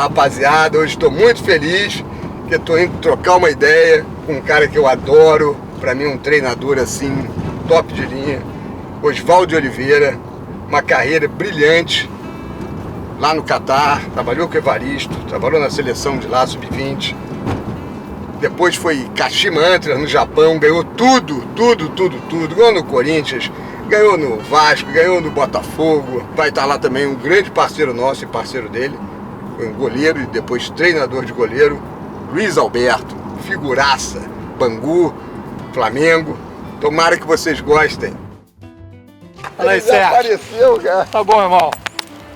rapaziada. Hoje estou muito feliz que estou indo trocar uma ideia com um cara que eu adoro. Para mim, um treinador assim, top de linha. Oswaldo de Oliveira, uma carreira brilhante lá no Catar. Trabalhou com o Evaristo, trabalhou na seleção de lá, sub-20. Depois foi Kashima Antlers no Japão, ganhou tudo. Ganhou no Corinthians, ganhou no Vasco, ganhou no Botafogo. Vai estar lá também um grande parceiro nosso e parceiro dele. Foi um goleiro e depois treinador de goleiro. Luiz Alberto, figuraça, Bangu, Flamengo. Tomara que vocês gostem. Fala aí, Ele já Sérgio. apareceu, cara. Tá bom, irmão.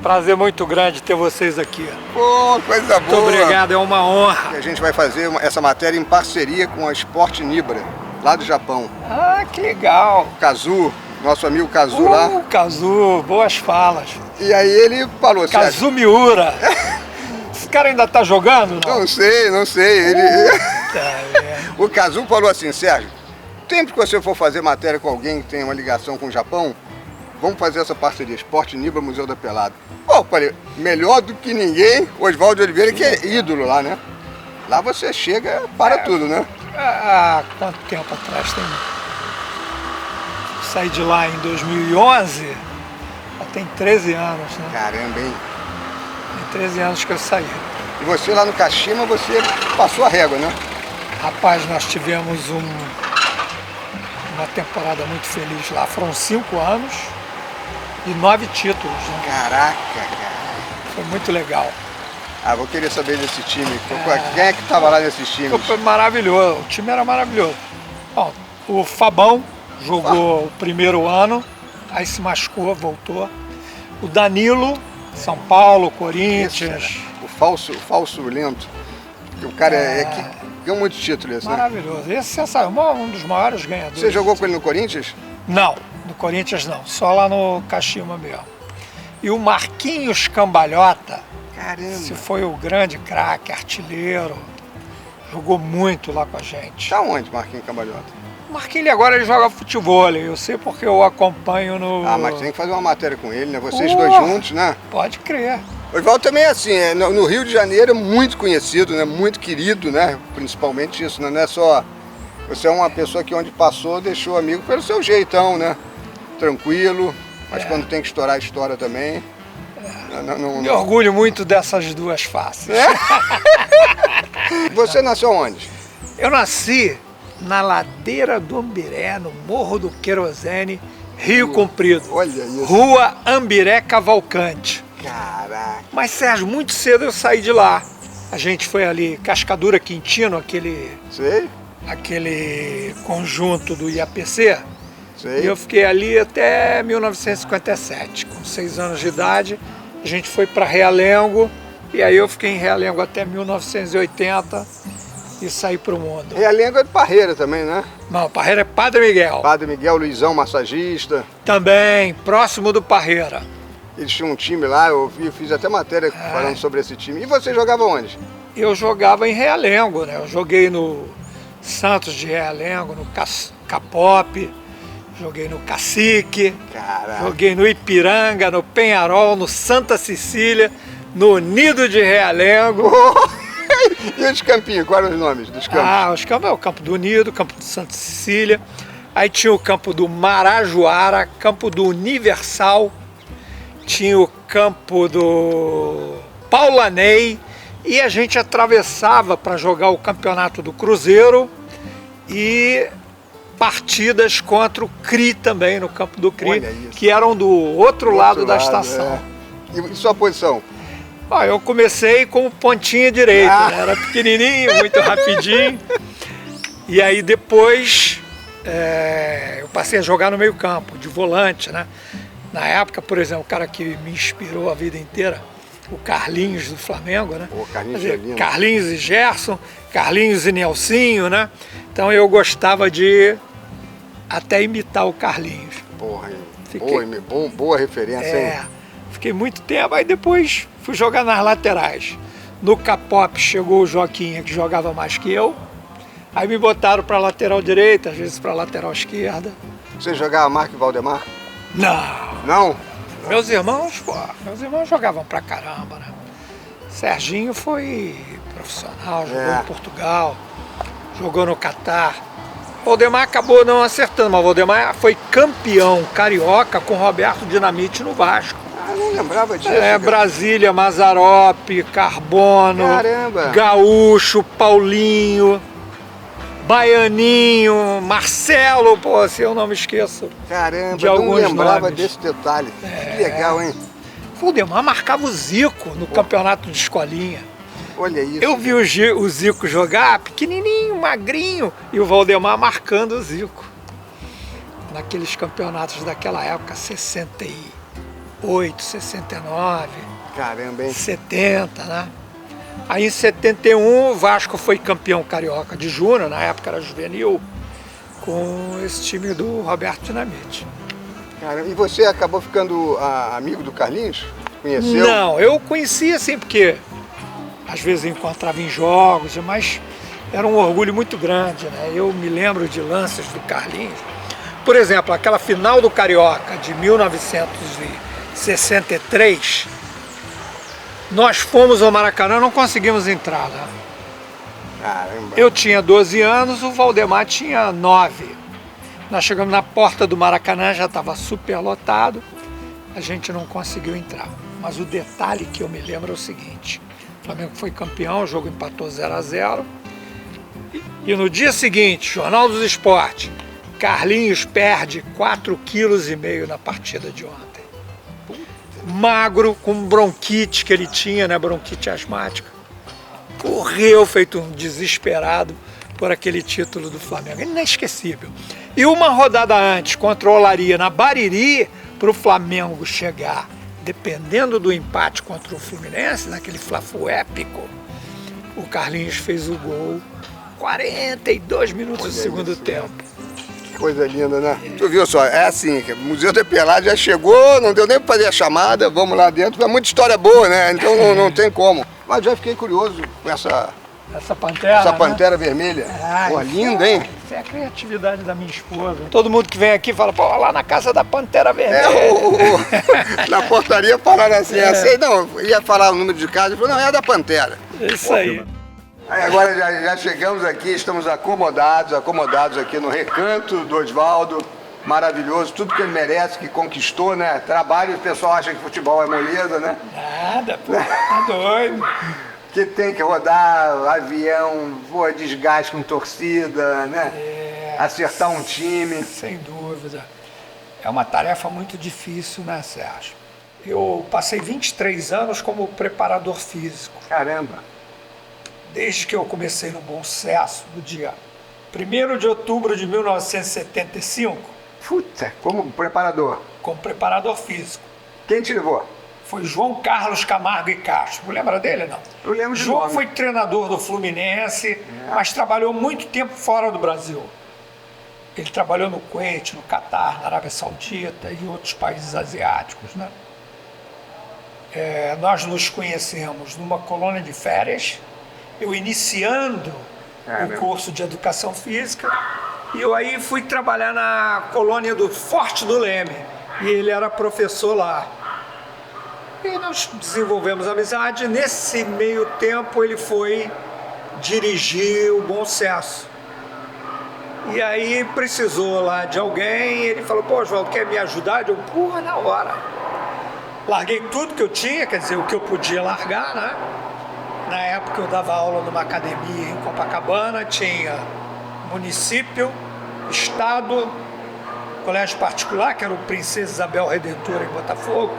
Prazer muito grande ter vocês aqui. Pô, coisa boa. Muito obrigado, é uma honra. A gente vai fazer essa matéria em parceria com a Sport Nibra, lá do Japão. Ah, que legal. Kazu, nosso amigo Kazu lá. Kazu, boas falas. E aí ele falou assim... Kazu Miura. Esse cara ainda tá jogando, não? Não sei. Ele... Tá O Kazu falou assim, Sérgio, sempre que você for fazer matéria com alguém que tem uma ligação com o Japão, vamos fazer essa parceria, Sport Nibra, Museu da Pelada. Pô, falei, melhor do que ninguém, Oswaldo de Oliveira, que é ídolo lá, né? Lá você chega, para tudo, né? Há quanto tempo atrás? Saí de lá em 2011, já tem 13 anos, né? Caramba, hein? Tem 13 anos que eu saí. E você lá no Kashima, você passou a régua, né? Rapaz, nós tivemos uma temporada muito feliz lá. Foram 5 anos e 9 títulos, né? Caraca, cara. Foi muito legal. Ah, vou querer saber desse time. Quem é que tava lá nesses times? Foi maravilhoso, o time era maravilhoso. Bom, o Fabão jogou o primeiro ano, aí se machucou, voltou. O Danilo, São Paulo, Corinthians. Esse, o falso lento. Porque o cara que ganhou muitos títulos, esse, né? Maravilhoso. Esse é um dos maiores ganhadores. Você jogou com ele no Corinthians? Não, no Corinthians não, só lá no Kashima mesmo. E o Marquinhos Cambalhota, Caramba. esse foi o grande craque, artilheiro, jogou muito lá com a gente. Tá onde, Marquinhos Cambalhota? O Marquinhos agora ele joga futebol, eu sei porque eu acompanho no... Ah, mas tem que fazer uma matéria com ele, né? Vocês dois juntos, né? Pode crer. O Oswaldo também é assim, no Rio de Janeiro é muito conhecido, né? Muito querido, né? Principalmente isso, né? Não é só... Você é uma pessoa que onde passou deixou amigo pelo seu jeitão, né? Tranquilo, mas quando tem que estourar a história também... Me orgulho muito dessas duas faces. Você nasceu onde? Eu nasci na ladeira do Ambiré, no Morro do Querosene, Rio Comprido. Olha isso. Rua Ambiré Cavalcante. Caraca. Mas, Sérgio, muito cedo eu saí de lá. A gente foi ali, Cascadura Quintino, Sei. aquele conjunto do IAPC. Sei. E eu fiquei ali até 1957. Com 6 anos de idade, a gente foi para Realengo. E aí eu fiquei em Realengo até 1980 e saí para o mundo. Realengo é de Parreira também, né? Não, Parreira é Padre Miguel. Padre Miguel, Luizão, massagista. Também, próximo do Parreira. Eles tinham um time lá, eu fiz até matéria falando sobre esse time. E você jogava onde? Eu jogava em Realengo, né? Eu joguei no Santos de Realengo, no Capop, joguei no Cacique, Caraca. joguei no Ipiranga, no Penharol, no Santa Cecília, no Nido de Realengo. E os campinhos, quais eram os nomes dos campos? Os campos é o Campo do Nido, Campo do Santa Cecília, aí tinha o Campo do Marajoara, Campo do Universal, tinha o Campo do Paulanei, e a gente atravessava para jogar o Campeonato do Cruzeiro e partidas contra o CRI também, no Campo do CRI, que eram do outro lado da estação. E sua posição? Eu comecei como pontinha direita, né? Era pequenininho, muito rapidinho. E aí depois eu passei a jogar no meio campo, de volante, né? Na época, por exemplo, o cara que me inspirou a vida inteira, o Carlinhos do Flamengo, né? Carlinhos e Gerson, Carlinhos e Nelsinho, né? Então eu gostava de até imitar o Carlinhos. Porra, boa referência, hein? Fiquei muito tempo, aí depois fui jogar nas laterais. No Capop chegou o Joaquim, que jogava mais que eu. Aí me botaram para lateral direita, às vezes para lateral esquerda. Você jogava Marco e Valdemar? Não. Não? Meus irmãos jogavam pra caramba, né? Serginho foi profissional, jogou em Portugal, jogou no Catar. Valdemar acabou não acertando, mas o Valdemar foi campeão carioca com Roberto Dinamite no Vasco. Ah, não lembrava disso. Brasília, Mazzaropi, Carbono, caramba, Gaúcho, Paulinho, Baianinho, Marcelo, pô, se eu não me esqueço. Caramba, de alguns não lembrava nomes. desse detalhe. Que legal, hein? O Valdemar marcava o Zico no campeonato de escolinha. Olha isso. Eu vi o Zico jogar pequenininho, magrinho, e o Valdemar marcando o Zico. Naqueles campeonatos daquela época, 68, 69, caramba, hein? 70, né? Aí em 71 o Vasco foi campeão carioca de júnior, na época era juvenil, com esse time do Roberto Dinamite. Caramba, e você acabou ficando amigo do Carlinhos? Conheceu? Não, eu conhecia assim, porque às vezes eu encontrava em jogos, mas era um orgulho muito grande, né? Eu me lembro de lances do Carlinhos. Por exemplo, aquela final do Carioca de 1963, nós fomos ao Maracanã, não conseguimos entrar lá. Caramba. Eu tinha 12 anos, o Valdemar tinha 9. Nós chegamos na porta do Maracanã, já estava super lotado, a gente não conseguiu entrar. Mas o detalhe que eu me lembro é o seguinte: o Flamengo foi campeão, o jogo empatou 0-0. E no dia seguinte, Jornal dos Esportes, Carlinhos perde 4,5 kg na partida de ontem. Magro, com bronquite que ele tinha, né, bronquite asmática. Correu feito um desesperado por aquele título do Flamengo. Inesquecível. E uma rodada antes, contra o Olaria na Bariri, para o Flamengo chegar, dependendo do empate contra o Fluminense, naquele Fla-Flu épico, o Carlinhos fez o gol 42 minutos do segundo tempo. Que coisa linda, né? Tu viu só, é assim, o Museu da Pelada já chegou, não deu nem pra fazer a chamada, vamos lá dentro, é muita história boa, né? Então não tem como. Mas já fiquei curioso com essa pantera vermelha. Pô, linda, hein? Isso é a criatividade da minha esposa. Todo mundo que vem aqui fala, pô, lá na casa da Pantera Vermelha. Na portaria falaram assim, não, ia falar o número de casa, falou, não, é a da Pantera. Isso aí. Aí agora já chegamos aqui, estamos acomodados aqui no Recanto do Osvaldo, maravilhoso, tudo que ele merece, que conquistou, né? Trabalho, o pessoal acha que futebol é moleza, né? Nada, pô, tá doido. Que tem que rodar avião, voa desgaste com torcida, né? Acertar um time. Sem dúvida. É uma tarefa muito difícil, né, Sérgio? Eu passei 23 anos como preparador físico. Caramba! Desde que eu comecei no Bom Sucesso, no dia 1º de outubro de 1975. Puta, como preparador? Como preparador físico. Quem te levou? Foi João Carlos Camargo e Castro. Lembra dele, não? Eu lembro de João nome. foi treinador do Fluminense, mas trabalhou muito tempo fora do Brasil. Ele trabalhou no Kuwait, no Catar, na Arábia Saudita e outros países asiáticos, né? Nós nos conhecemos numa colônia de férias, eu iniciando o curso de Educação Física, e eu aí fui trabalhar na colônia do Forte do Leme, e ele era professor lá. E nós desenvolvemos amizade. Nesse meio tempo ele foi dirigir o Bom Sucesso. E aí precisou lá de alguém, ele falou, pô, João, quer me ajudar? Eu, porra, na hora. Larguei tudo que eu tinha, quer dizer, o que eu podia largar, né? Na época eu dava aula numa academia em Copacabana, tinha município, estado, colégio particular, que era o Princesa Isabel Redentora em Botafogo,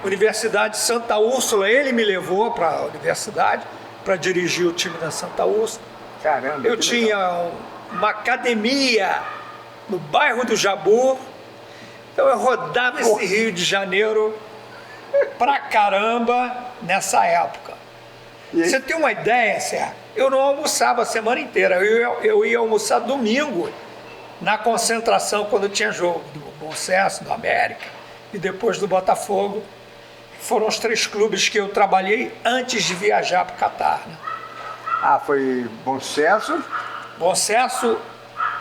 Universidade Santa Úrsula, ele me levou para a universidade para dirigir o time da Santa Úrsula. Caramba! Eu tinha uma academia no bairro do Jabu, então eu rodava esse Rio de Janeiro pra caramba nessa época. Você tem uma ideia, Sérgio? Eu não almoçava a semana inteira, eu ia almoçar domingo na concentração quando tinha jogo do Bom Sucesso, do América e depois do Botafogo. Foram os 3 clubes que eu trabalhei antes de viajar para o Catar, né? Ah, foi Bom Sucesso? Bom Sucesso,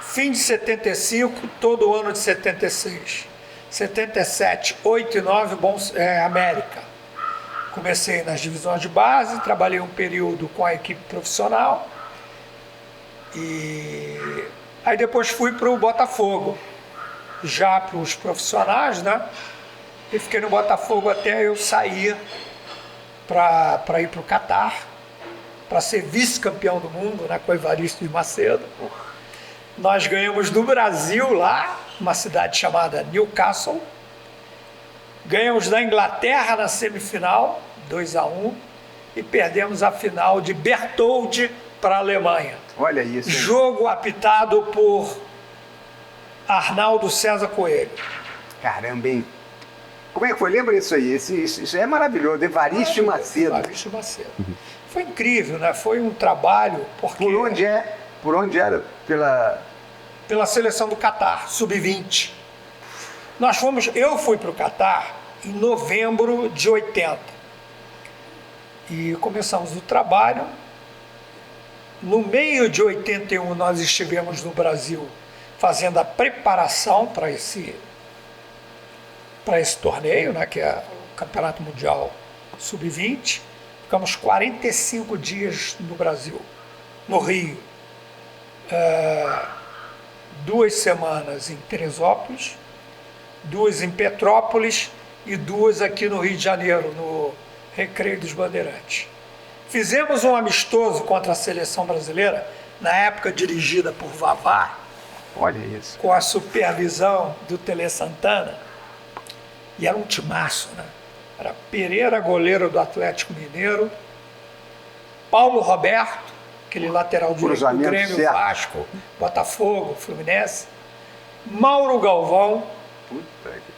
fim de 75, todo ano de 76. 77, 8 e 9, América. Comecei nas divisões de base, trabalhei um período com a equipe profissional e aí depois fui para o Botafogo, já para os profissionais, né? E fiquei no Botafogo até eu sair para ir para o Catar, para ser vice-campeão do mundo, né, com o Evaristo de Macedo. Nós ganhamos do Brasil lá, uma cidade chamada Newcastle. Ganhamos da Inglaterra na semifinal, 2-1, e perdemos a final de Bertoldi para a Alemanha. Olha isso. Hein? Jogo apitado por Arnaldo César Coelho. Caramba, hein? Como é que foi? Lembra isso aí? Isso é maravilhoso. Evaristo Macedo. Evaristo Macedo. Foi incrível, né? Foi um trabalho, porque... Por onde era? Pela seleção do Catar, sub-20. Eu fui para o Catar em novembro de 80. E começamos o trabalho. No meio de 81, nós estivemos no Brasil fazendo a preparação para esse torneio, né, que é o Campeonato Mundial Sub-20. Ficamos 45 dias no Brasil, no Rio. 2 semanas em Teresópolis, 2 em Petrópolis e 2 aqui no Rio de Janeiro, no Recreio dos Bandeirantes. Fizemos um amistoso contra a seleção brasileira, na época dirigida por Vavá. Olha isso. Com a supervisão do Tele Santana. E era um timaço, né? Era Pereira, goleiro do Atlético Mineiro, Paulo Roberto, aquele lateral direito do Grêmio, certo. Vasco, Botafogo, Fluminense, Mauro Galvão,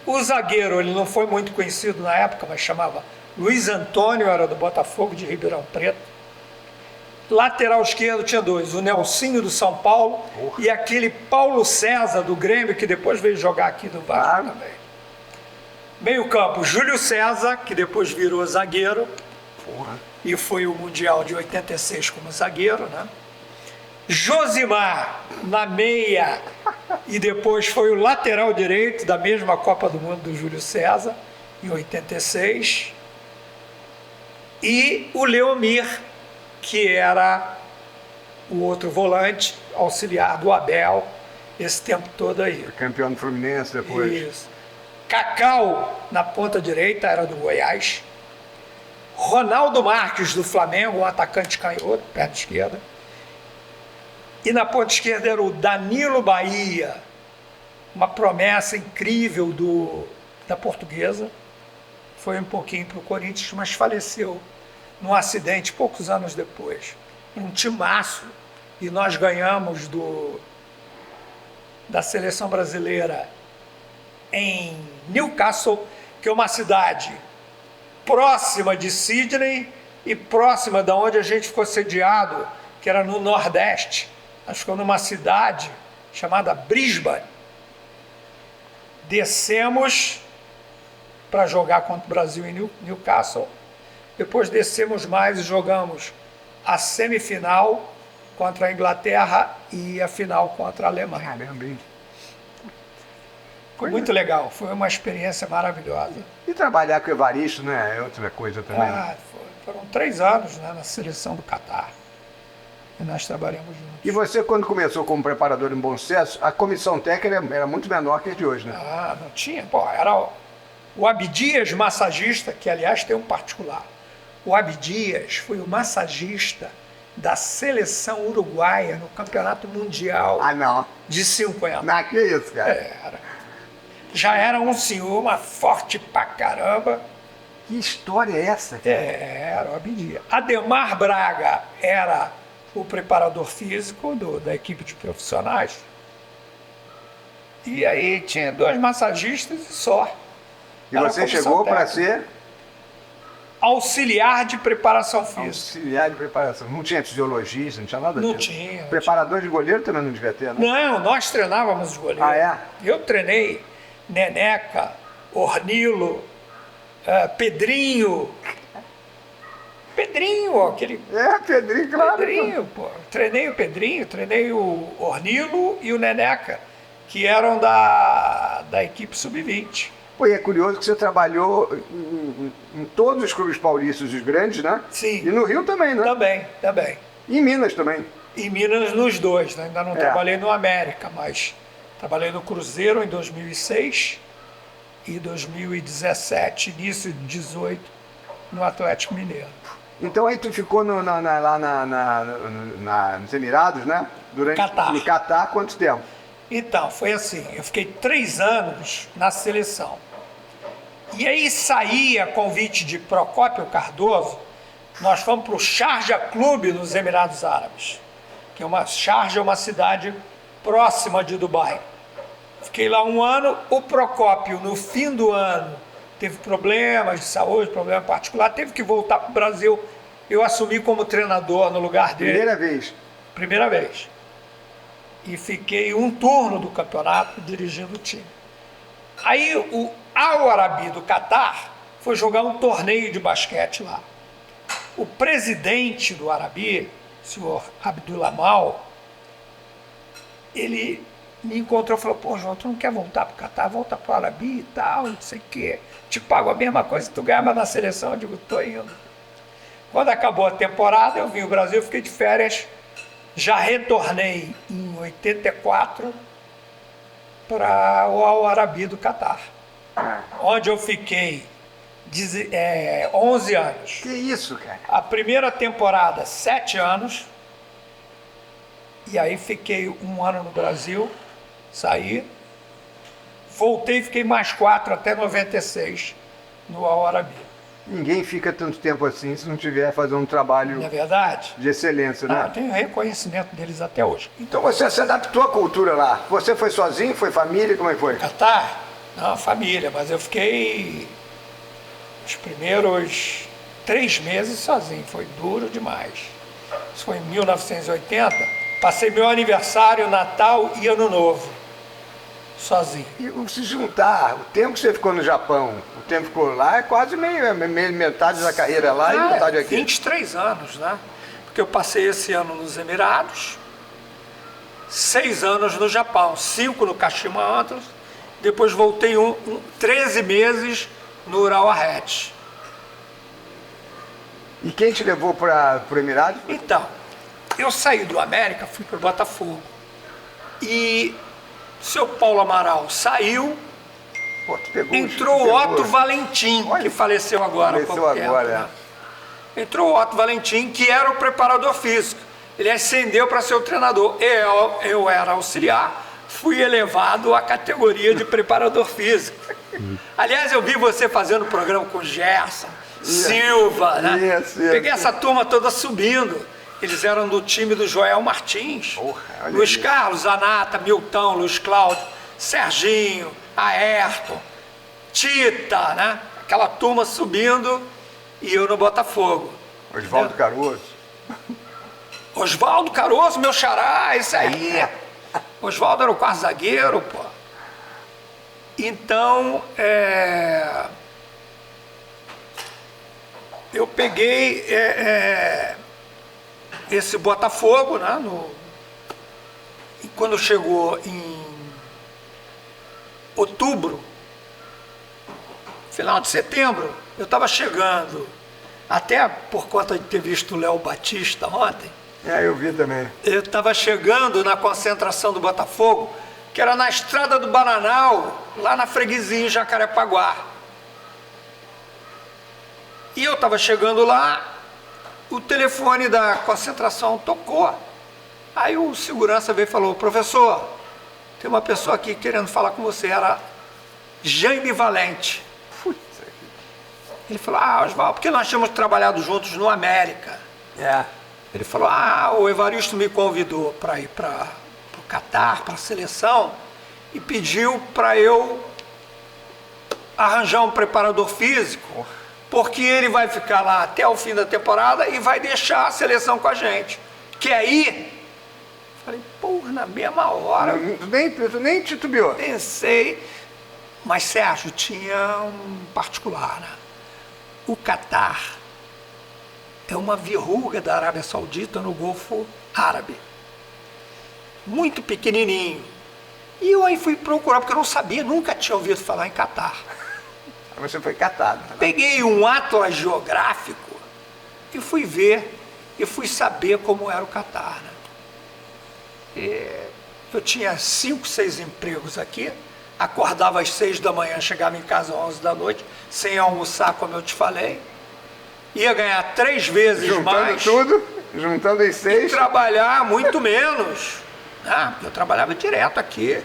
o zagueiro, ele não foi muito conhecido na época, mas chamava Luiz Antônio, era do Botafogo de Ribeirão Preto. Lateral esquerdo tinha 2, o Nelsinho do São Paulo e aquele Paulo César do Grêmio, que depois veio jogar aqui no Vasco também. Meio campo, Júlio César, que depois virou zagueiro. E foi o Mundial de 86 como zagueiro, né? Josimar na meia e depois foi o lateral direito da mesma Copa do Mundo do Júlio César, em 86. E o Leomir, que era o outro volante, auxiliar do Abel, esse tempo todo aí. Campeão do Fluminense depois. Isso. Cacau, na ponta direita, era do Goiás. Ronaldo Marques, do Flamengo, um atacante canhoto, perna esquerda. E na ponta esquerda era o Danilo Bahia, uma promessa incrível da Portuguesa. Foi um pouquinho para o Corinthians, mas faleceu num acidente poucos anos depois. Um timaço. E nós ganhamos da seleção brasileira em Newcastle, que é uma cidade próxima de Sydney e próxima da onde a gente ficou sediado, que era no Nordeste. Nós ficamos numa cidade chamada Brisbane. Descemos para jogar contra o Brasil em Newcastle. Depois descemos mais e jogamos a semifinal contra a Inglaterra e a final contra a Alemanha. Caramba, hein? Foi muito legal, foi uma experiência maravilhosa. E trabalhar com o Evaristo, né? É outra coisa também. Foram 3 anos, né, na seleção do Catar. E nós trabalhamos juntos. E você, quando começou como preparador em Bom Sucesso, a comissão técnica era muito menor que a de hoje, né? Não tinha. Era o Abdias massagista, que aliás tem um particular. O Abdias foi o massagista da seleção uruguaia no Campeonato Mundial de 50. Não, que isso, cara? Já era um senhor, mas forte pra caramba. Que história é essa, cara? Era o Abdias. Ademar Braga era o preparador físico da equipe de profissionais. E aí tinha 2 massagistas e só. E você chegou para ser? Auxiliar de preparação física. Auxiliar de preparação. Não tinha fisiologista, não tinha nada disso? Não tinha. Preparador de goleiro também não devia ter, né? Não, nós treinávamos os goleiros. Eu treinei Neneca, Ornilo, Pedrinho. Pedrinho, aquele... Pedrinho, claro. Pedrinho, pô. Treinei o Pedrinho, treinei o Ornilo e o Neneca, que eram da equipe sub-20. Pô, e é curioso que você trabalhou em todos os clubes paulistas, os grandes, né? Sim. E no Rio também, né? Também. E em Minas também. Em Minas, nos dois, né? Ainda não É. trabalhei no América, mas trabalhei no Cruzeiro em 2006 e 2017, início de 2018, no Atlético Mineiro. Então aí tu ficou nos Emirados, né? Catar. No Catar, quanto tempo? Então, foi assim, eu fiquei 3 anos na seleção. E aí saía convite de Procópio Cardoso, nós fomos para o Sharjah Clube nos Emirados Árabes, que Sharjah é uma cidade próxima de Dubai. Fiquei lá 1 ano, o Procópio, no fim do ano, teve problemas de saúde, problema particular, teve que voltar para o Brasil. Eu assumi como treinador no lugar dele. Primeira vez. Primeira vez. E fiquei um turno do campeonato dirigindo o time. Aí o Al Arabi do Catar foi jogar um torneio de basquete lá. O presidente do Arabi, o senhor Abdul Amal, ele me encontrou e falou: pô, João, tu não quer voltar para o Catar? Volta para o Arabi e tal, não sei o quê. Te pago a mesma coisa que tu ganhava na seleção. Eu digo: tô indo. Quando acabou a temporada, eu vim ao Brasil, fiquei de férias. Já retornei em 84 para o Al Arabi do Catar, onde eu fiquei 11 anos. Que isso, cara? A primeira temporada, 7 anos. E aí fiquei 1 ano no Brasil, saí. Voltei e fiquei mais 4 até 96 no Al Arabi. Ninguém fica tanto tempo assim se não tiver fazendo um trabalho Não é verdade? de excelência, né? Eu tenho reconhecimento deles até hoje. Então você se adaptou à cultura lá. Você foi sozinho, foi família, como é que foi? Catar? Não, família, mas eu fiquei os primeiros 3 meses sozinho, foi duro demais. Isso foi em 1980, passei meu aniversário, Natal e Ano Novo, sozinho. E se juntar, o tempo que você ficou no Japão, o tempo que ficou lá, é quase meio metade da carreira lá e metade aqui. 23 anos, né? Porque eu passei esse ano nos Emirados, 6 anos no Japão, 5 no Kashima Antlers, depois voltei 13 meses no Urawa Reds. E quem te levou para o Emirados? Então, eu saí do América, fui para o Botafogo. E o seu Paulo Amaral saiu, Pô, tu pegou, entrou o Otto Valentim, Olha, que faleceu agora. há faleceu pouco tempo, agora, né? Entrou o Otto Valentim, que era o preparador físico. Ele ascendeu para ser o treinador. Eu era auxiliar, fui elevado à categoria de preparador físico. Aliás, eu vi você fazendo programa com Gerson, Silva, né? Peguei essa turma toda subindo. Eles eram do time do Joel Martins. Porra, olha Luiz isso. Carlos, Anata, Milton, Luiz Cláudio, Serginho, Ayrton, Tita, né? Aquela turma subindo e eu no Botafogo. Oswaldo Caruso. Oswaldo Caruso, meu xará, isso aí. Oswaldo era o quarto zagueiro, pô. Então, eu peguei esse Botafogo, né? E quando chegou em outubro, final de setembro, eu estava chegando, até por conta de ter visto o Léo Batista ontem, Eu vi também. eu estava chegando na concentração do Botafogo, que era na Estrada do Bananal, lá na freguesia em Jacarepaguá. E eu estava chegando lá, o telefone da concentração tocou. Aí o segurança veio e falou: professor, tem uma pessoa aqui querendo falar com você. Era Jaime Valente. Ele falou: Oswaldo, porque nós tínhamos trabalhado juntos no América. Ele falou: o Evaristo me convidou para ir para o Catar, para a seleção, e pediu para eu arranjar um preparador físico, porque ele vai ficar lá até o fim da temporada e vai deixar a seleção com a gente. Quer ir? Falei: porra, na mesma hora. Tu nem titubeou. Pensei, mas Sérgio, tinha um particular, né? O Catar é uma verruga da Arábia Saudita no Golfo Árabe. Muito pequenininho. E eu aí fui procurar, porque eu não sabia, nunca tinha ouvido falar em Catar. Você foi catado. Peguei um atlas geográfico e fui ver e fui saber como era o Catar. Né? Eu tinha 5, 6 empregos aqui, acordava às 6 da manhã, chegava em casa às 11 da noite, sem almoçar, como eu te falei. Ia ganhar 3 vezes mais. Juntando os 6. E trabalhar muito menos. Né? Porque eu trabalhava direto aqui.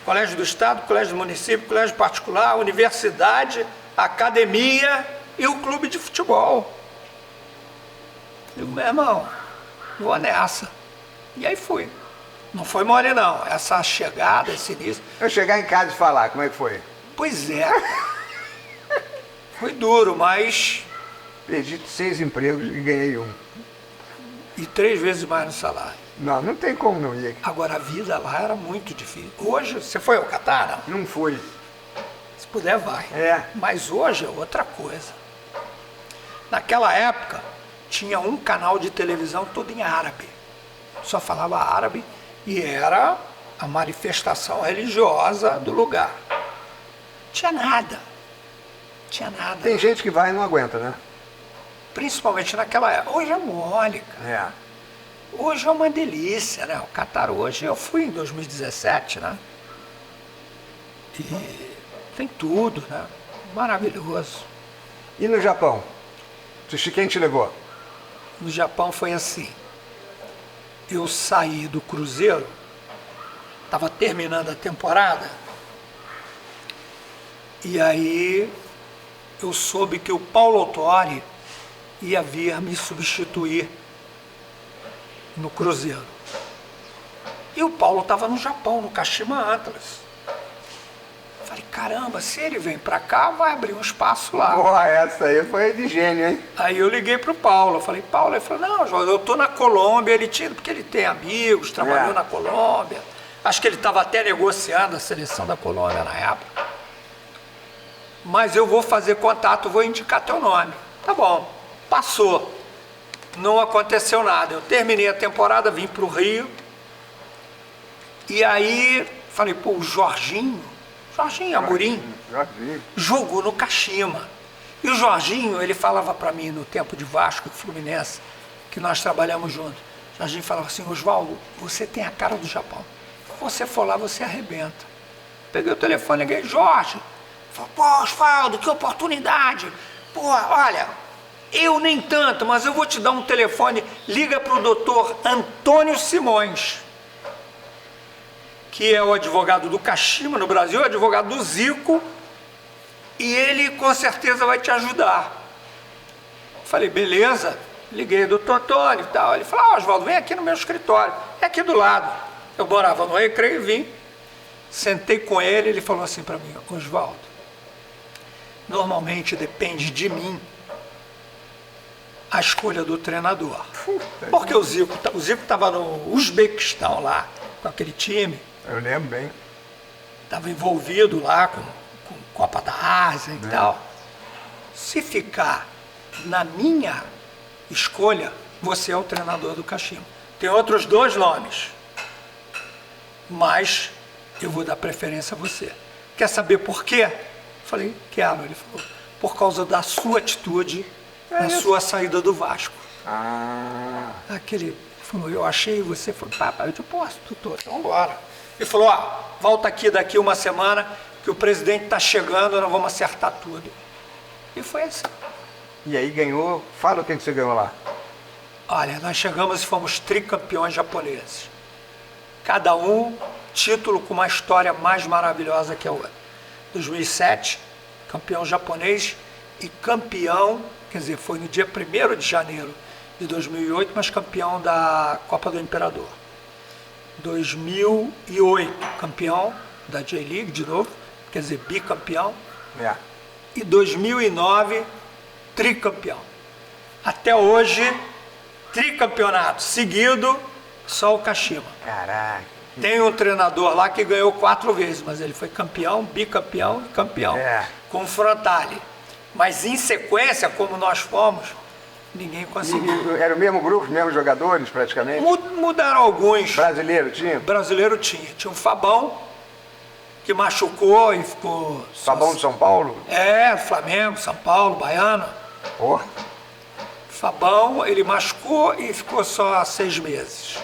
Colégio do Estado, Colégio do Município, Colégio Particular, Universidade, Academia e o clube de futebol. Digo, meu irmão, vou nessa. E aí fui. Não foi mole não, essa chegada, esse início. Eu chegar em casa e falar, como é que foi? Pois é. Foi duro, mas... Perdi 6 empregos e ganhei 1. E 3 vezes mais no salário. Não tem como não ir. Agora a vida lá era muito difícil. Hoje, você foi ao Catar, não? Não fui. Se puder, vai. É. Mas hoje é outra coisa. Naquela época, tinha um canal de televisão todo em árabe. Só falava árabe e era a manifestação religiosa do lugar. Tinha nada. Tinha nada. Tem gente que vai e não aguenta, né? Principalmente naquela época. Hoje é mole, cara. É. Hoje é uma delícia, né? O Catar hoje, eu fui em 2017, né? E tem tudo, né? Maravilhoso. E no Japão? Quem te levou? No Japão foi assim. Eu saí do cruzeiro, estava terminando a temporada, e aí eu soube que o Paulo Autori ia vir me substituir no cruzeiro. E o Paulo estava no Japão, no Kashima Antlers. Falei, caramba, se ele vem pra cá, vai abrir um espaço lá. Porra, essa aí foi de gênio, hein? Aí eu liguei pro Paulo, eu falei, Paulo, ele falou, não, João, eu tô na Colômbia, porque ele tem amigos, trabalhou na Colômbia. Acho que ele estava até negociando a seleção da Colômbia na época. Mas eu vou fazer contato, vou indicar teu nome. Tá bom, passou. Não aconteceu nada. Eu terminei a temporada, vim para o Rio. E aí, falei, pô, o Jorginho Amorim, jogou no Kashima. E o Jorginho, ele falava para mim no tempo de Vasco e Fluminense, que nós trabalhamos juntos. O Jorginho falava assim, Oswaldo, você tem a cara do Japão. Se você for lá, você arrebenta. Peguei o telefone, liguei, Jorge. Falei, pô, Oswaldo, que oportunidade. Pô, olha... Eu nem tanto, mas eu vou te dar um telefone, liga para o doutor Antônio Simões, que é o advogado do Kashima no Brasil, o advogado do Zico, e ele com certeza vai te ajudar. Falei, beleza, liguei ao doutor Antônio e tal. Ele falou, Oswaldo, vem aqui no meu escritório, é aqui do lado. Eu morava no Recreio e vim, sentei com ele, ele falou assim para mim, Oswaldo, normalmente depende de mim a escolha do treinador. Porque o Zico estava no Uzbequistão lá, com aquele time. Eu lembro bem. Estava envolvido lá com Copa da Ásia e tal. Se ficar na minha escolha, você é o treinador do Kashima. Tem outros 2 nomes, mas eu vou dar preferência a você. Quer saber por quê? Falei, quero. Ele falou, por causa da sua atitude na sua saída do Vasco. Aquele falou, eu achei, você falou, papai, eu te posso, doutor, então bora. Ele falou, volta aqui daqui uma semana, que o presidente está chegando, nós vamos acertar tudo. E foi assim. E aí ganhou, fala o que você ganhou lá. Olha, nós chegamos e fomos tricampeões japoneses. Cada um, título com uma história mais maravilhosa que a outra. 2007, campeão japonês e campeão, quer dizer, foi no dia 1º de janeiro de 2008, mas campeão da Copa do Imperador. 2008, campeão da J-League de novo, quer dizer, bicampeão. E 2009, tricampeão. Até hoje, tricampeonato seguido, só o Kashima. Caraca. Tem um treinador lá que ganhou 4 vezes, mas ele foi campeão, bicampeão e campeão. Com o Frontale. Mas em sequência, como nós fomos, ninguém conseguiu. Era o mesmo grupo, os mesmos jogadores praticamente? Mudaram alguns. Brasileiro tinha? Brasileiro tinha. Tinha o Fabão, que machucou e ficou... Fabão de São Paulo? É, Flamengo, São Paulo, Baiano. Pô. Fabão, ele machucou e ficou só 6 meses.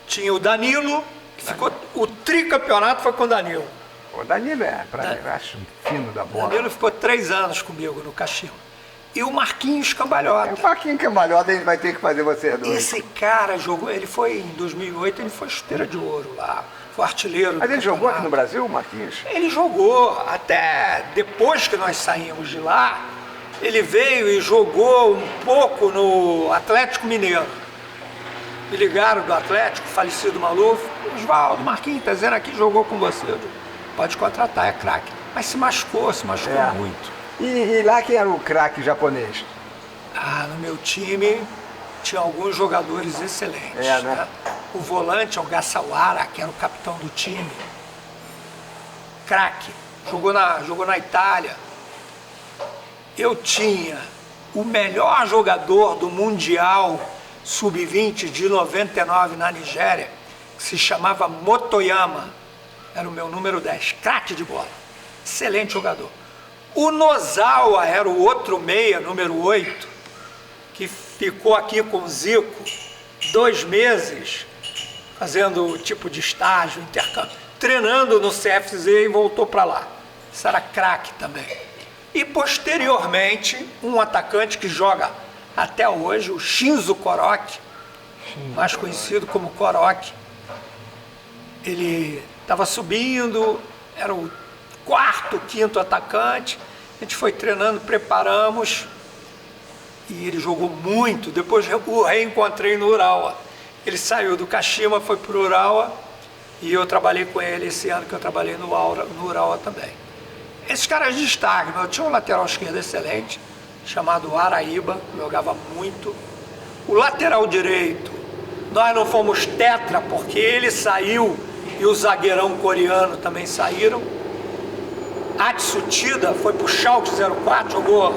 Tinha o Danilo, que ficou... O tricampeonato foi com o Danilo. O Danilo eu acho fino da bola. O Danilo ficou 3 anos comigo no Caxima. E o Marquinhos Cambalhota. O Marquinhos Cambalhota, a gente vai ter que fazer você dois. Esse cara jogou, ele foi em 2008, ele foi chuteira de ouro lá, foi artilheiro. Mas ele jogou aqui no Brasil, Marquinhos? Ele jogou, até depois que nós saímos de lá, ele veio e jogou um pouco no Atlético Mineiro. Me ligaram do Atlético, falecido Maluf, Osvaldo, Marquinhos, tá dizendo aqui, jogou com você. Eu digo, pode contratar, é craque. Mas se machucou muito. E lá quem era o craque japonês? Ah, no meu time tinha alguns jogadores excelentes. Né? O volante é o Gassawara, que era o capitão do time. Craque. Jogou na Itália. Eu tinha o melhor jogador do Mundial Sub-20 de 99 na Nigéria, que se chamava Motoyama. Era o meu número 10. Craque de bola. Excelente jogador. O Nozawa era o outro meia, número 8, que ficou aqui com o Zico 2 meses, fazendo tipo de estágio, intercâmbio, treinando no CFZ e voltou para lá. Isso era craque também. E posteriormente, um atacante que joga até hoje, o Shinzo Koroki, mais conhecido como Koroki. Ele estava subindo, era o 4º, 5º atacante, a gente foi treinando, preparamos e ele jogou muito. Depois o reencontrei no Urawa. Ele saiu do Kashima, foi para o Urawa e eu trabalhei com ele esse ano que eu trabalhei no Urawa também. Esses caras de destaque, eu tinha um lateral esquerdo excelente, chamado Araíba, jogava muito. O lateral direito, nós não fomos tetra porque ele saiu e o zagueirão coreano também saíram. Atsutida foi pro Schalke 04, jogou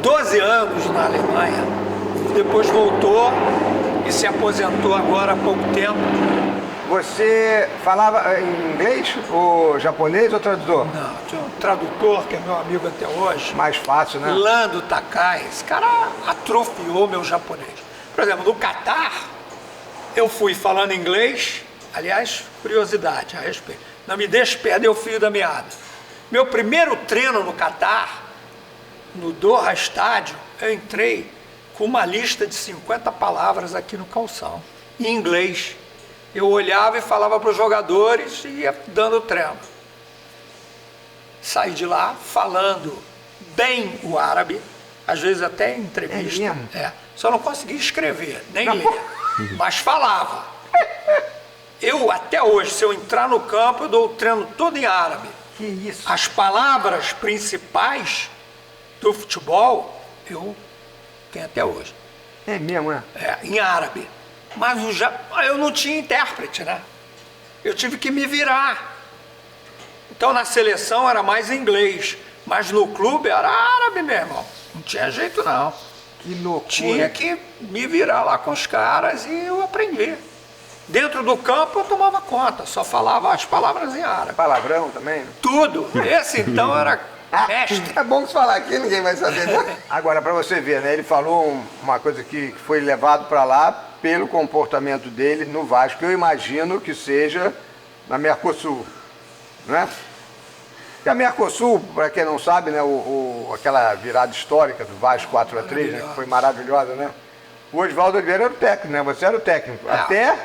12 anos na Alemanha, depois voltou e se aposentou agora há pouco tempo. Você falava em inglês, ou japonês ou tradutor? Não, tinha um tradutor que é meu amigo até hoje. Mais fácil, né? Lando Takai, esse cara atrofiou meu japonês. Por exemplo, no Catar, eu fui falando inglês, aliás, curiosidade a respeito, não me deixe perder o fio da meada. Meu primeiro treino no Catar, no Doha Estádio, eu entrei com uma lista de 50 palavras aqui no calção, em inglês. Eu olhava e falava para os jogadores e ia dando treino. Saí de lá falando bem o árabe, às vezes até em entrevista. É mesmo? Só não conseguia escrever, nem ler, mas falava. Eu, até hoje, se eu entrar no campo, eu dou o treino todo em árabe. Que isso? As palavras principais do futebol, eu tenho até hoje. É mesmo, é? Em árabe. Mas eu não tinha intérprete, né? Eu tive que me virar. Então, na seleção era mais inglês, mas no clube era árabe, meu irmão. Não tinha jeito, não. Que loucura. Tinha que me virar lá com os caras e eu aprendi. Dentro do campo eu tomava conta, só falava as palavras em árabe. Palavrão também? Tudo. Esse então era mestre. É bom que se falar aqui, ninguém vai saber, né? Agora, para você ver, né? Ele falou uma coisa que foi levado para lá pelo comportamento dele no Vasco. Eu imagino que seja na Mercosul, né? E a Mercosul, para quem não sabe, né? Aquela virada histórica do Vasco 4-3, né? Que foi maravilhosa, né? O Osvaldo Oliveira era o técnico, né? Você era o técnico. Até...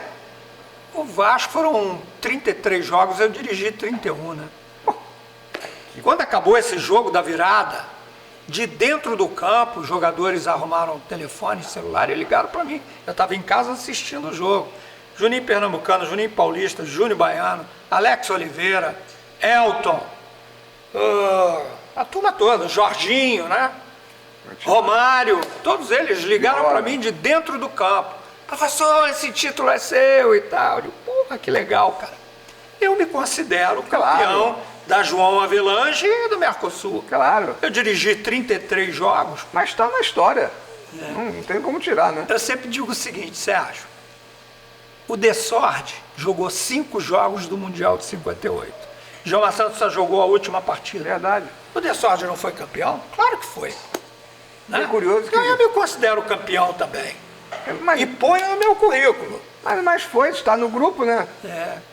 O Vasco foram 33 jogos, eu dirigi 31, né? Quando acabou esse jogo da virada, de dentro do campo, os jogadores arrumaram telefone, celular e ligaram para mim. Eu estava em casa assistindo o jogo. Juninho Pernambucano, Juninho Paulista, Júnior Baiano, Alex Oliveira, Elton, a turma toda, Jorginho, né? Romário, todos eles ligaram para mim de dentro do campo. Professor, esse título é seu e tal. Eu digo, porra, que legal, cara. Eu me considero campeão da João Avelange e do Mercosul. Claro. Eu dirigi 33 jogos. Mas está na história. Não tem como tirar, né? Eu sempre digo o seguinte, Sérgio. O Desord jogou 5 jogos do Mundial de 58. Djalma Santos só jogou a última partida. Verdade. O Desord não foi campeão? Claro que foi. Né? É curioso que... Eu me considero campeão também. Mas, E ponho no meu currículo. mas foi, está no grupo, né?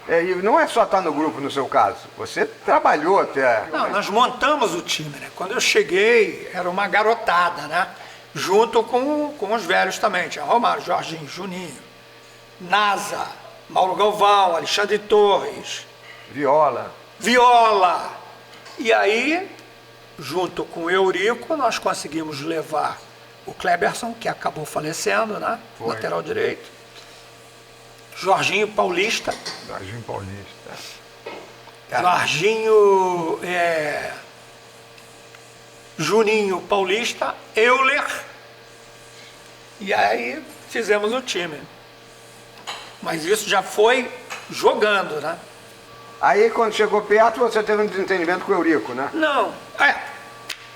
E não é só estar no grupo no seu caso. Você trabalhou até... Não, nós montamos o time, né? Quando eu cheguei, era uma garotada, né? Junto com os velhos também. Tinha Romário, Jorginho, Juninho, Nasa, Mauro Galvão, Alexandre Torres. Viola. E aí, junto com o Eurico, nós conseguimos levar o Kleberson, que acabou falecendo, né? Foi. Lateral direito. Jorginho Paulista. Jorginho Paulista. Jorginho, Juninho Paulista, Euler. E aí fizemos o time. Mas isso já foi jogando, né? Aí quando chegou perto, você teve um desentendimento com o Eurico, né? Não,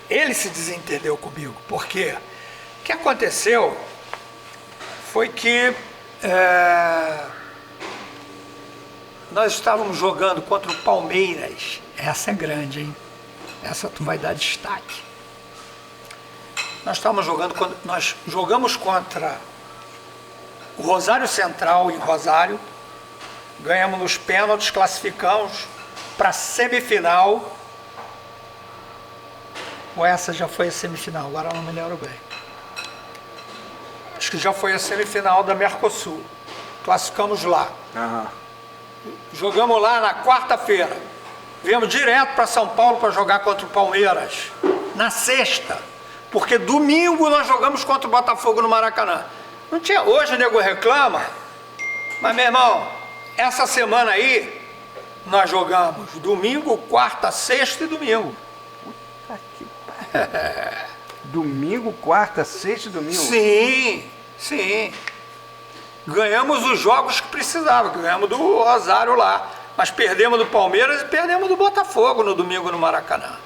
ele se desentendeu comigo, porque o que aconteceu foi que nós estávamos jogando contra o Palmeiras. Essa é grande, hein? Essa tu vai dar destaque. Nós jogamos contra o Rosário Central em Rosário, ganhamos nos pênaltis, classificamos para a semifinal. Ou essa já foi a semifinal, agora não me lembro bem. Acho que já foi a semifinal da Mercosul. Classificamos lá. Aham. Jogamos lá na quarta-feira. Viemos direto para São Paulo para jogar contra o Palmeiras. Na sexta. Porque domingo nós jogamos contra o Botafogo no Maracanã. Não tinha. Hoje o nego reclama. Mas, meu irmão, essa semana aí, nós jogamos domingo, quarta, sexta e domingo. Puta que pariu. Domingo, quarta, sexta e domingo? Sim. Ganhamos os jogos que precisava. Ganhamos do Rosário lá. Mas perdemos do Palmeiras e perdemos do Botafogo no domingo no Maracanã.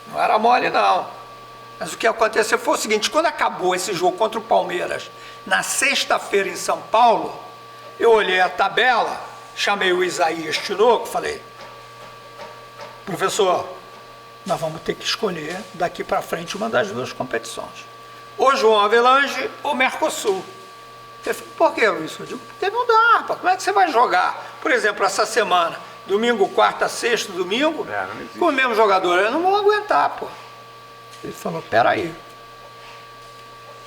Não era mole, não. Mas o que aconteceu foi o seguinte: quando acabou esse jogo contra o Palmeiras, na sexta-feira em São Paulo, eu olhei a tabela, chamei o Isaías Tinoco e falei: professor, nós vamos ter que escolher daqui para frente uma das duas competições. Ou João Avelange ou Mercosul. Ele falou: por que isso? Eu digo: porque não dá, rapaz. Como é que você vai jogar? Por exemplo, essa semana, domingo, quarta, sexta, domingo, com o mesmo jogador, eu não vou aguentar, pô. Ele falou: peraí.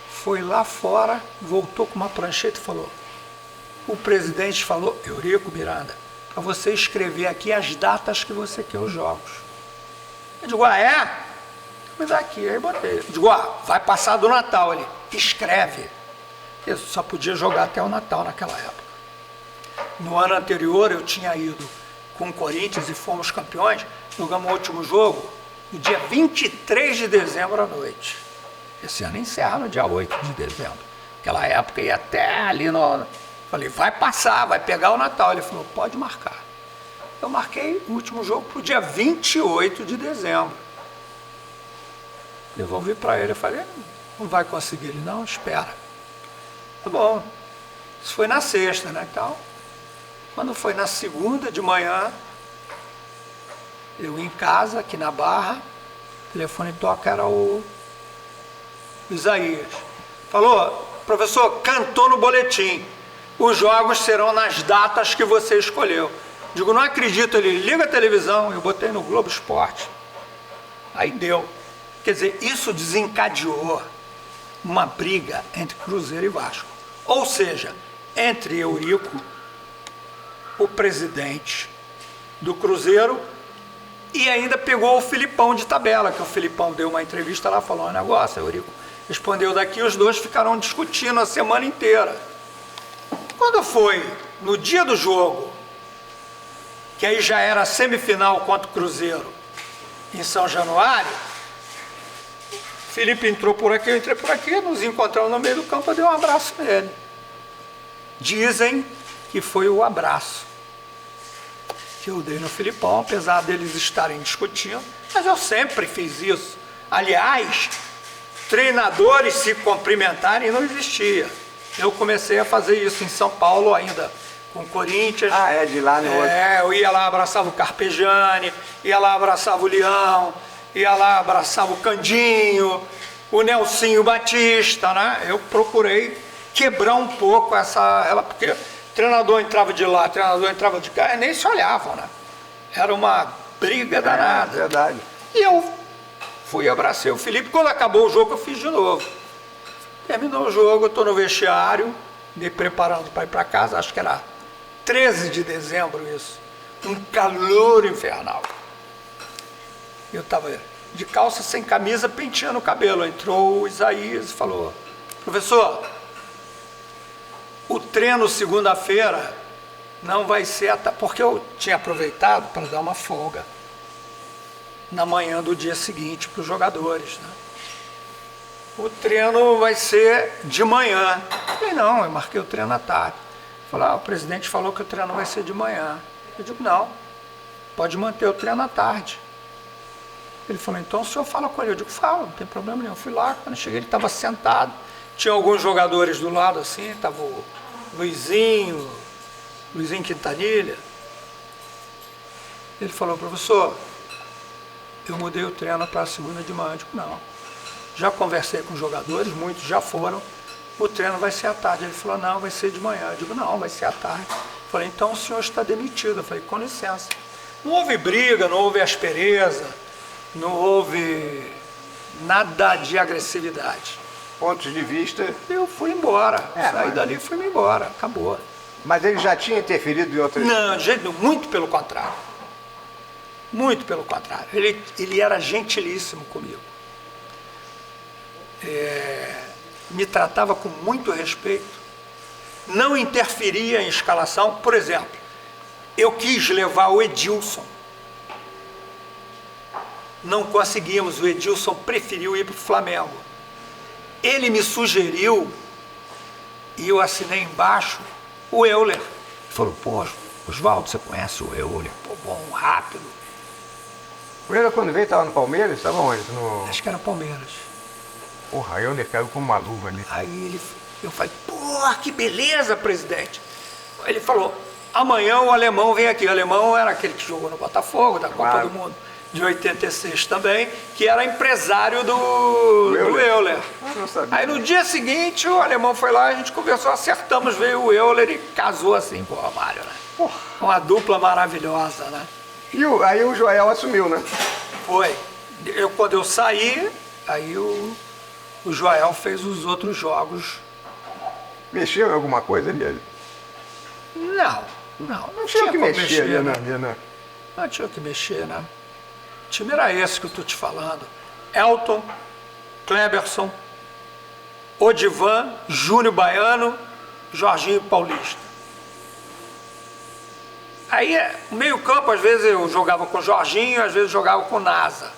Foi lá fora, voltou com uma prancheta e falou: o presidente falou, Eurico Miranda, para você escrever aqui as datas que você quer os jogos. Eu digo: ah, é? Me dá aqui. Aí botei. Eu digo: vai passar do Natal. Ele: escreve. Eu só podia jogar até o Natal naquela época. No ano anterior eu tinha ido com o Corinthians e fomos campeões. Jogamos o último jogo no dia 23 de dezembro à noite. Esse ano encerra no dia 8 de dezembro. Naquela época ia até ali no... Falei: vai passar, vai pegar o Natal. Ele falou: pode marcar. Eu marquei o último jogo para o dia 28 de dezembro. Devolvi para ele. Eu falei: não vai conseguir. Ele: não, espera. Tá bom. Isso foi na sexta, né? Então, quando foi na segunda de manhã, eu em casa, aqui na Barra, o telefone toca, era o Isaías. Falou: professor, cantou no boletim. Os jogos serão nas datas que você escolheu. Digo: não acredito. Ele: liga a televisão. Eu botei no Globo Esporte. Aí deu. Quer dizer, isso desencadeou uma briga entre Cruzeiro e Vasco. Ou seja, entre Eurico, o presidente do Cruzeiro, e ainda pegou o Filipão de tabela, que o Filipão deu uma entrevista lá, falou um negócio, Eurico respondeu daqui, os dois ficaram discutindo a semana inteira. Quando foi no dia do jogo, que aí já era semifinal contra o Cruzeiro, em São Januário, Felipe entrou por aqui, eu entrei por aqui, nos encontramos no meio do campo, eu dei um abraço nele. Dizem que foi o abraço que eu dei no Filipão, apesar deles estarem discutindo, mas eu sempre fiz isso. Aliás, treinadores se cumprimentarem não existia. eu comecei a fazer isso em São Paulo ainda, com o Corinthians. Ah, é, de lá no outro. Eu ia lá, abraçava o Carpegiani, ia lá, abraçava o Leão, ia lá, abraçava o Candinho, o Nelsinho Batista, né? Eu procurei quebrar um pouco porque o treinador entrava de lá, o treinador entrava de cá, e nem se olhavam, né? Era uma briga danada. Verdade. E eu fui e abracei o Felipe. Quando acabou o jogo, eu fiz de novo. Terminou o jogo, eu estou no vestiário, me preparando para ir para casa, acho que era 13 de dezembro isso. Um calor infernal. Eu estava de calça, sem camisa, penteando o cabelo. Entrou o Isaías e falou: professor, o treino segunda-feira não vai ser... Porque eu tinha aproveitado para dar uma folga na manhã do dia seguinte para os jogadores, né? O treino vai ser de manhã. Eu falei, não, eu marquei o treino à tarde. Falei, o presidente falou que o treino vai ser de manhã. Eu digo, não, pode manter o treino à tarde. Ele falou, então o senhor fala com ele. Eu digo, fala, não tem problema nenhum. Eu fui lá, quando eu cheguei ele estava sentado. Tinha alguns jogadores do lado assim, estava o Luizinho Quintanilha. Ele falou, professor, eu mudei o treino para a segunda de manhã. Eu digo, não. Já conversei com os jogadores, muitos já foram, o treino vai ser à tarde. Ele falou, não, vai ser de manhã. Eu digo, não, vai ser à tarde. Eu falei, então o senhor está demitido. Eu falei, com licença. Não houve briga, não houve aspereza, não houve nada de agressividade. Pontos de vista. Eu fui embora, saí dali e fui embora, acabou. Mas ele já tinha interferido em outras... Não, de jeito nenhum, muito pelo contrário. Muito pelo contrário. Ele era gentilíssimo comigo. Me tratava com muito respeito, não interferia em escalação. Por exemplo, eu quis levar o Edilson, não conseguimos, o Edilson preferiu ir para o Flamengo. Ele me sugeriu, e eu assinei embaixo, o Euler. Ele falou, pô, Oswaldo, você conhece o Euler? Pô, bom, rápido. O Euler, quando veio, estava no Palmeiras? Estava onde? Acho que era Palmeiras. Porra, eu caiu com uma luva ali. Aí eu falei, porra, que beleza, presidente. Ele falou, amanhã o alemão vem aqui. O alemão era aquele que jogou no Botafogo, da Copa do Mundo de 86 também, que era empresário do Euler. Eu não sabia. Aí no dia seguinte o alemão foi lá, a gente conversou, acertamos, veio o Euler e casou assim com o Romário, né? Porra. Uma dupla maravilhosa, né? E aí o Joel assumiu, né? Foi. Quando eu saí, aí o Joel fez os outros jogos. Mexeu em alguma coisa ali? Não Tinha que mexer ali, né? né? Não tinha que mexer, né? O time era esse que eu estou te falando. Elton, Kleberson, Odivan, Júnior Baiano, Jorginho Paulista. Aí, o meio campo, às vezes eu jogava com o Jorginho, às vezes eu jogava com o Nasa.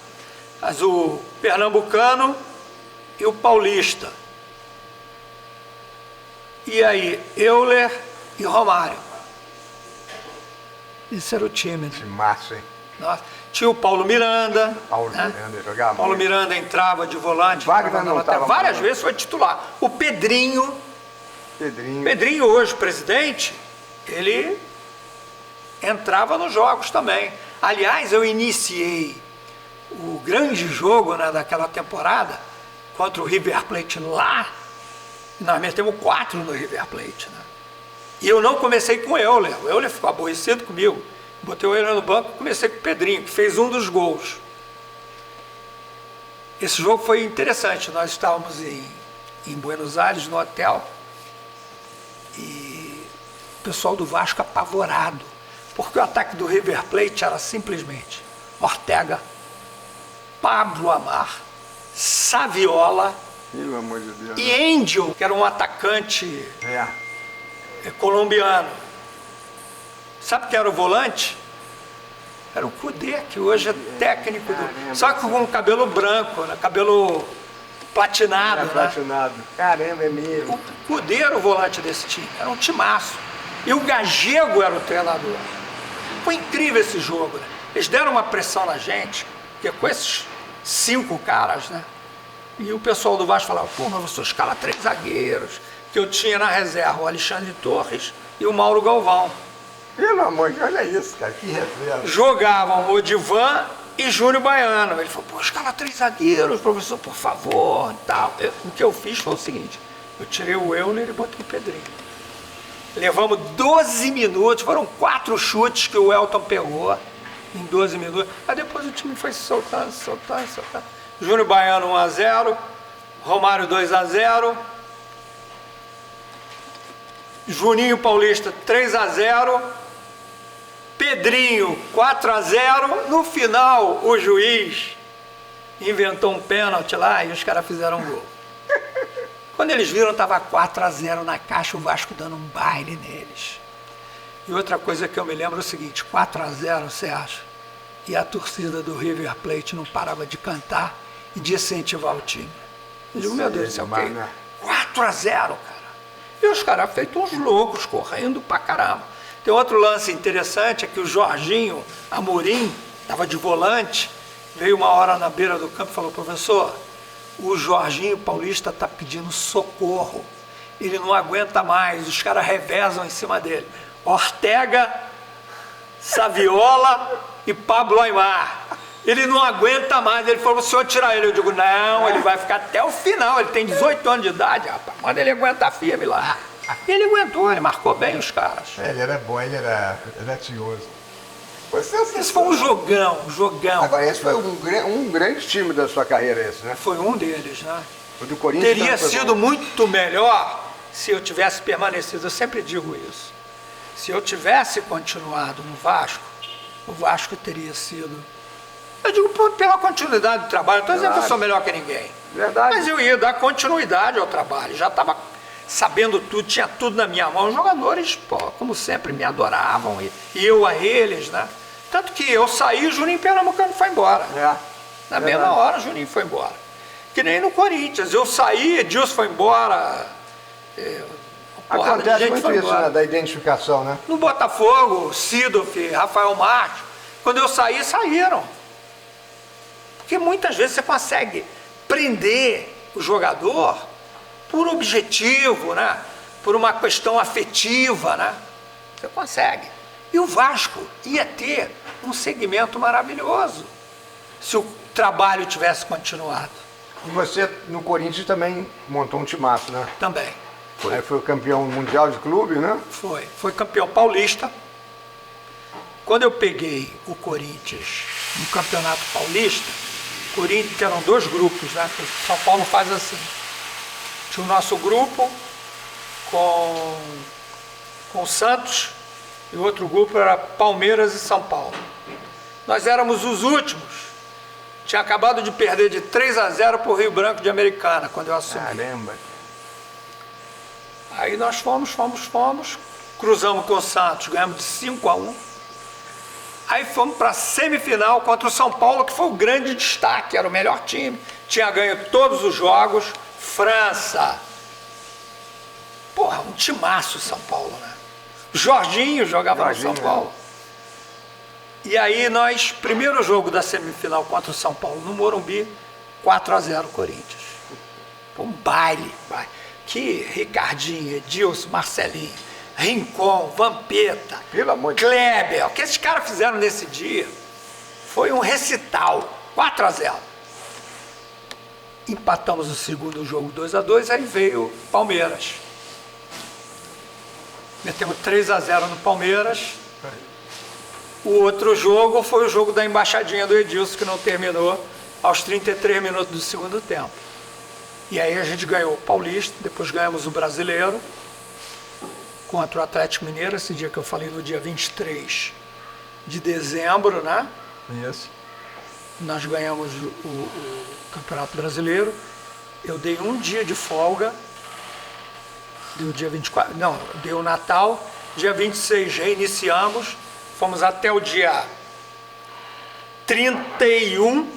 Mas o pernambucano e o paulista. E aí, Euler e Romário. Esse era o time. Né? Que massa, hein? Nossa. Tinha o Paulo Miranda. Miranda jogava. Paulo Miranda entrava de volante. Wagner não estava. Várias vezes foi titular. O Pedrinho. Pedrinho hoje, presidente, ele entrava nos jogos também. Aliás, eu iniciei o grande jogo, né, daquela temporada contra o River Plate lá. Nós metemos 4 no River Plate. Né? E eu não comecei com o Euler. O Euler ficou aborrecido comigo. Botei o Euler no banco e comecei com o Pedrinho, que fez um dos gols. Esse jogo foi interessante. Nós estávamos em Buenos Aires, no hotel, e o pessoal do Vasco apavorado, porque o ataque do River Plate era simplesmente Ortega, Pablo Amar, Saviola, pelo amor de Deus, e Angel, que era um atacante colombiano. Sabe quem era o volante? Era o Cudê, que hoje é técnico do... Só que com cabelo branco, né? Cabelo platinado. Platinado. Caramba, é mesmo. O Cudê era o volante desse time, era um timaço. E o Gagego era o treinador. Foi incrível esse jogo, né? Eles deram uma pressão na gente, porque com esses 5 caras, né? E o pessoal do Vasco falava, pô, mas você escala 3 zagueiros, que eu tinha na reserva o Alexandre Torres e o Mauro Galvão. Pelo amor de Deus, olha isso, cara, que reserva. Jogavam o Divan e Júnior Baiano. Ele falou, pô, escala 3 zagueiros, professor, por favor, tal. O que eu fiz foi o seguinte, eu tirei o Euler e botei o Pedrinho. Levamos 12 minutos, foram 4 chutes que o Elton pegou em 12 minutos. Aí depois o time foi soltando. Júnior Baiano 1-0, Romário 2-0, Juninho Paulista 3-0, Pedrinho 4-0. No final, o juiz inventou um pênalti lá e os caras fizeram um gol. Quando eles viram, estava 4-0 na caixa, o Vasco dando um baile neles. E outra coisa que eu me lembro é o seguinte, 4-0, Sérgio, e a torcida do River Plate não parava de cantar e de incentivar o time. Eu digo, meu Deus do céu, 4-0, cara. E os caras feitos uns loucos, correndo pra caramba. Tem outro lance interessante, é que o Jorginho Amorim estava de volante, veio uma hora na beira do campo e falou, professor, o Jorginho Paulista está pedindo socorro, ele não aguenta mais, os caras revezam em cima dele. Ortega, Saviola e Pablo Aimar. Ele não aguenta mais, ele falou, o senhor tirar ele. Eu digo, não, ele vai ficar até o final, ele tem 18 anos de idade, rapaz, manda ele aguentar firme lá. E ele aguentou, ele marcou bem os caras. Ele era bom, ele era tinhoso. Esse foi um jogão. Agora, esse foi um grande time da sua carreira, esse, né? Foi um deles, né? O do Corinthians teria sido muito melhor se eu tivesse permanecido, eu sempre digo isso. Se eu tivesse continuado no Vasco, o Vasco teria sido... Eu digo pela continuidade do trabalho, não estou dizendo que eu sou melhor que ninguém. Verdade. Mas eu ia dar continuidade ao trabalho, já estava sabendo tudo, tinha tudo na minha mão. Os jogadores, pô, como sempre, me adoravam, e eu a eles, né? Tanto que eu saí, o Juninho Pernambucano foi embora. Na mesma hora, o Juninho foi embora. Que nem no Corinthians, eu saí, Edilson foi embora. Acontece muito isso, né, da identificação, né? No Botafogo, Sidoff, Rafael Marques, quando eu saí, saíram. Porque muitas vezes você consegue prender o jogador por objetivo, né? Por uma questão afetiva, né? Você consegue. E o Vasco ia ter um segmento maravilhoso se o trabalho tivesse continuado. E você, no Corinthians, também montou um timaço, né? Também. Aí foi o campeão mundial de clube, né? Foi campeão paulista. Quando eu peguei o Corinthians no Campeonato Paulista, o Corinthians eram 2 grupos, né? São Paulo faz assim. Tinha o nosso grupo com o Santos e o outro grupo era Palmeiras e São Paulo. Nós éramos os últimos. Tinha acabado de perder de 3-0 para o Rio Branco de Americana, quando eu assumi. Caramba! Aí nós fomos, cruzamos com o Santos, ganhamos de 5-1. Aí fomos para a semifinal contra o São Paulo, que foi o grande destaque, era o melhor time, tinha ganho todos os jogos, França. Porra, um timaço São Paulo, né? Jorginho jogava no São Paulo. E aí nós, primeiro jogo da semifinal contra o São Paulo no Morumbi, 4-0 Corinthians. Foi um baile. Que Ricardinho, Edilson, Marcelinho, Rincon, Vampeta, Kleber, o que esses caras fizeram nesse dia foi um recital, 4-0. Empatamos o segundo jogo 2-2, aí veio Palmeiras. Metemos 3-0 no Palmeiras. O outro jogo foi o jogo da embaixadinha do Edilson, que não terminou aos 33 minutos do segundo tempo. E aí a gente ganhou o Paulista, depois ganhamos o Brasileiro contra o Atlético Mineiro, esse dia que eu falei, no dia 23 de dezembro, né? Isso. Nós ganhamos o Campeonato Brasileiro. Eu dei um dia de folga, deu dia 24, não, deu o Natal, dia 26 reiniciamos, fomos até o dia 31,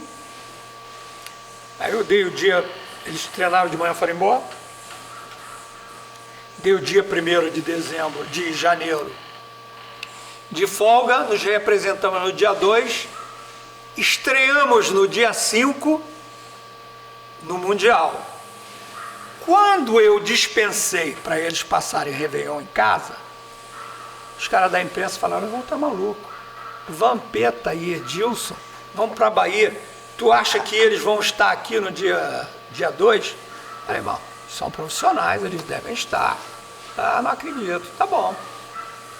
aí eu dei o dia, eles treinaram de manhã e foram embora, dei o dia 1º de dezembro, de janeiro, de folga, nos representamos no dia 2, estreamos no dia 5 no Mundial. Quando eu dispensei para eles passarem Réveillon em casa, os caras da imprensa falaram, vão estar maluco. Vampeta e Edilson vão para a Bahia. Tu acha que eles vão estar aqui no dia 2? Falei, irmão, são profissionais, eles devem estar. Ah, não acredito. Tá bom.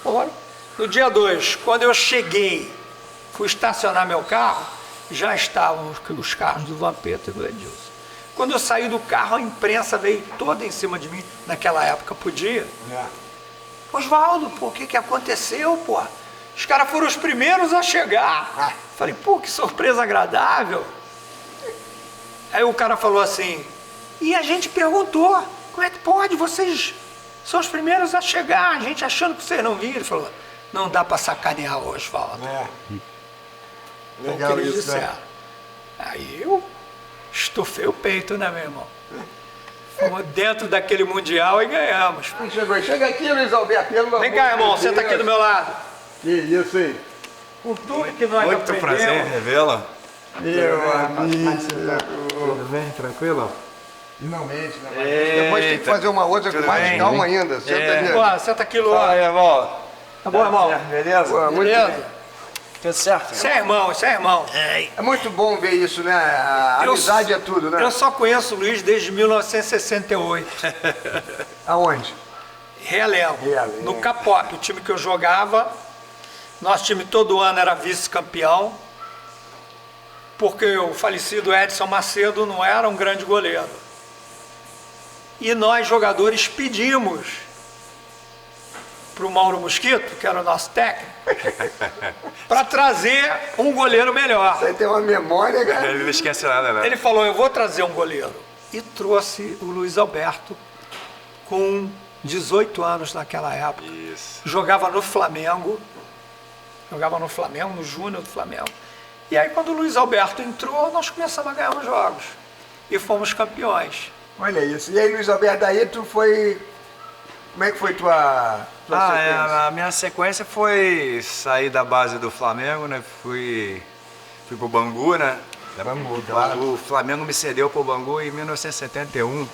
Bora. No dia 2, quando eu cheguei, fui estacionar meu carro, já estavam os carros do Vampeta e do Edilson. Quando eu saí do carro, a imprensa veio toda em cima de mim. Naquela época podia. Oswaldo, pô, o que aconteceu, pô? Os caras foram os primeiros a chegar. Falei, pô, que surpresa agradável. Aí o cara falou assim, e a gente perguntou, como é que pode? Vocês são os primeiros a chegar, a gente achando que vocês não viram. Ele falou, não dá pra sacanear o Oswaldo. Legal eles isso, né? disseram. Aí eu estufei o peito, né, meu irmão? Fomos dentro daquele Mundial e ganhamos. Chega aqui, Luiz Alberto. Vem cá, irmão, senta aqui do meu lado. Que isso aí? Com tudo que nós Muito aprendemos. prazer, revela. Meu amigo. Tudo bem, tranquilo? Finalmente, né? Depois tem que fazer uma outra com Tudo mais bem, calma bem? ainda. Senta É. ali. Pô, senta aqui, Luan. Fala aí, irmão. Tá bom, irmão? Beleza? Pô, muito Beleza? bem. Tudo certo? Isso é irmão, isso é irmão. É muito bom ver isso, né? A amizade é tudo, né? Eu só conheço o Luiz desde 1968. Aonde? Realengo. Realengo. No Capop, o time que eu jogava. Nosso time todo ano era vice-campeão. Porque o falecido Edson Macedo não era um grande goleiro. E nós, jogadores, pedimos para o Mauro Mosquito, que era o nosso técnico, para trazer um goleiro melhor. Você tem uma memória, cara. Ele não esquece nada, né? Ele falou, eu vou trazer um goleiro. E trouxe o Luiz Alberto, com 18 anos naquela época. Isso. Jogava no Flamengo, no Júnior do Flamengo. E aí quando o Luiz Alberto entrou, nós começamos a ganhar os jogos. E fomos campeões. Olha isso. E aí, Luiz Alberto, daí tu foi... Como é que foi tua sequência? A minha sequência foi sair da base do Flamengo, né? Fui pro Bangu, né? Bangu, claro. O Flamengo me cedeu pro Bangu em 1971.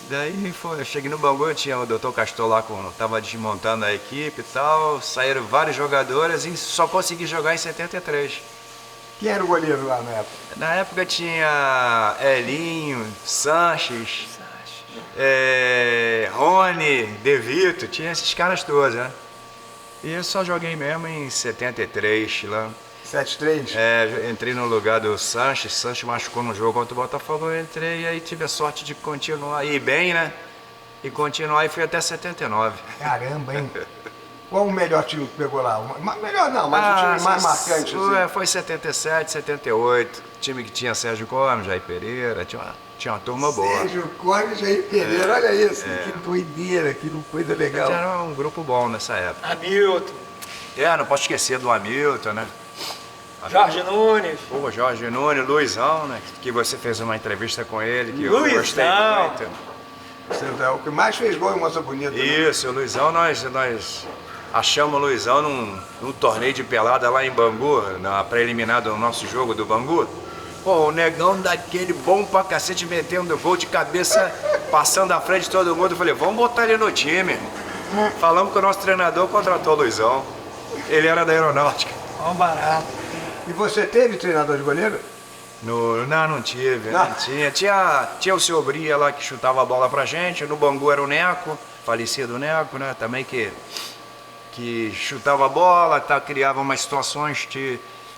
Daí eu cheguei no Bangu, eu tinha o Dr. Castor lá, tava desmontando a equipe e tal. Saíram vários jogadores e só consegui jogar em 73. Quem era o goleiro lá na época? Na época tinha Elinho, Sanches, Rony, De Vito, tinha esses caras todos, né? E eu só joguei mesmo em 73 lá. 7-3? Entrei no lugar do Sanches, Sanches machucou no jogo contra o Botafogo, eu entrei e aí tive a sorte de continuar, ir bem, né? E continuar e fui até 79. Caramba, hein? Qual o melhor time que pegou lá? Melhor não, mas o time mais marcante, assim. Foi 77, 78, time que tinha Sérgio Gomes, Jair Pereira, tinha uma turma boa. Sérgio Gomes e Jair Pereira, olha isso, que doideira, que coisa legal. Era um grupo bom nessa época. Hamilton, Não posso esquecer do Hamilton, né? Jorge Nunes. Pô, Jorge Nunes, Luizão, né? Que você fez uma entrevista com ele, que eu gostei Luizão. muito. Você é o que mais fez gol em Moça Bonita. Né? Isso, o Luizão, nós achamos o Luizão num torneio de pelada lá em Bangu, na preliminar do nosso jogo do Bangu. Pô, o negão daquele bom pra cacete, metendo gol de cabeça, passando à frente de todo mundo. Eu falei, vamos botar ele no time. Falamos que o nosso treinador contratou o Luizão. Ele era da Aeronáutica. Ó, barato. E você teve treinador de goleiro? Não tive, não tinha. Tinha o seu Bria lá que chutava a bola pra gente, no Bangu era o Neco, falecido Neco, né? Também que chutava a bola, criava umas situações,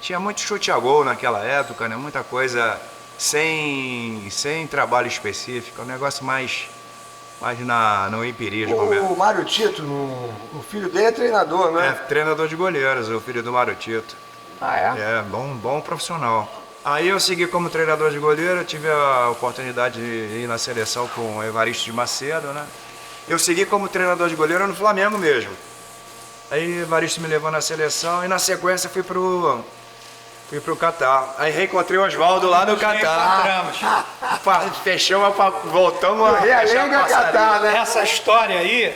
tinha muito chute a gol naquela época, né? Muita coisa sem trabalho específico, um negócio mais no empirismo mesmo. O Mário Tito, o filho dele é treinador, né? Treinador de goleiros, o filho do Mário Tito. Ah, é? Bom profissional. Aí eu segui como treinador de goleiro, tive a oportunidade de ir na seleção com o Evaristo de Macedo, né? Eu segui como treinador de goleiro no Flamengo mesmo. Aí o Evaristo me levou na seleção e na sequência fui pro Catar. Aí reencontrei o Oswaldo lá no Catar. Fechamos, voltamos a Realengo a Catar, né? Essa história aí,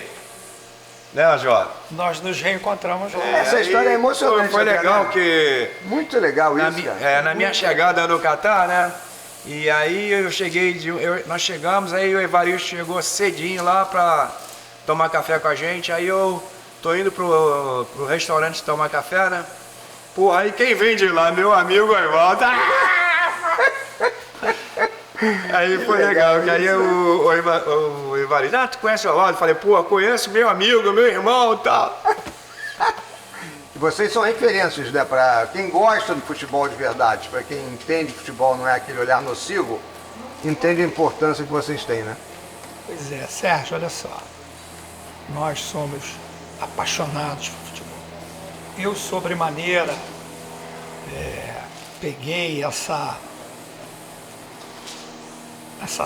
né, Oswaldo? nós nos reencontramos lá. Essa história é emocionante. Foi né, legal né? que... Muito legal isso, cara. Na minha chegada no Catar, né? E aí eu cheguei, nós chegamos, aí o Evaristo chegou cedinho lá pra tomar café com a gente, aí eu tô indo pro restaurante tomar café, né? Pô, aí quem vem de lá? Meu amigo Evaldo. Aí foi legal, que aí o Evaristo, tu conhece o Evaldo? Eu falei, pô, conheço meu amigo, meu irmão e tal. E vocês são referências, né, para quem gosta do futebol de verdade, para quem entende futebol, não é aquele olhar nocivo, entende a importância que vocês têm, né? Pois é, Sérgio, olha só. Nós somos apaixonados por futebol. Eu, sobremaneira, peguei essa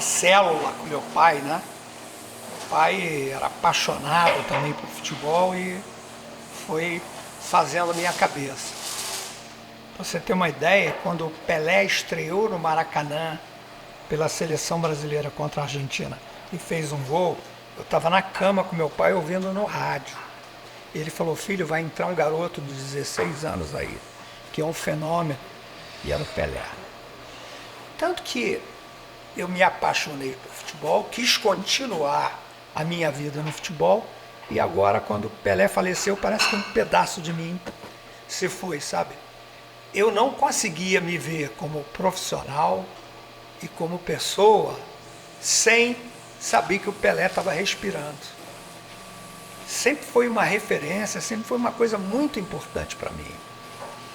célula com meu pai, né? Meu pai era apaixonado também por futebol e foi fazendo a minha cabeça. Pra você ter uma ideia, quando o Pelé estreou no Maracanã pela seleção brasileira contra a Argentina e fez um gol, eu estava na cama com meu pai ouvindo no rádio. Ele falou, filho, vai entrar um garoto de 16 anos aí, que é um fenômeno, e era o Pelé. Tanto que eu me apaixonei por futebol, quis continuar a minha vida no futebol, e agora, quando o Pelé faleceu, parece que um pedaço de mim se foi, sabe? Eu não conseguia me ver como profissional e como pessoa sem saber que o Pelé estava respirando. Sempre foi uma referência, sempre foi uma coisa muito importante para mim,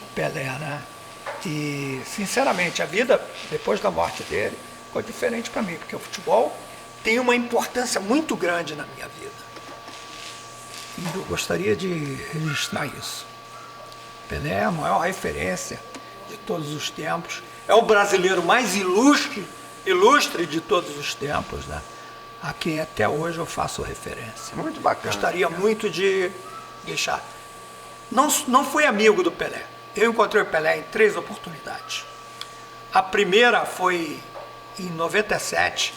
o Pelé, né? E, sinceramente, a vida depois da morte dele ficou diferente para mim, porque o futebol tem uma importância muito grande na minha vida. E eu gostaria de registrar isso. Pelé é a maior referência de todos os tempos. É o brasileiro mais ilustre de todos os tempos, né? A quem até hoje eu faço referência. Muito bacana. Gostaria muito de deixar. Não fui amigo do Pelé. Eu encontrei o Pelé em 3 oportunidades. A primeira foi em 97.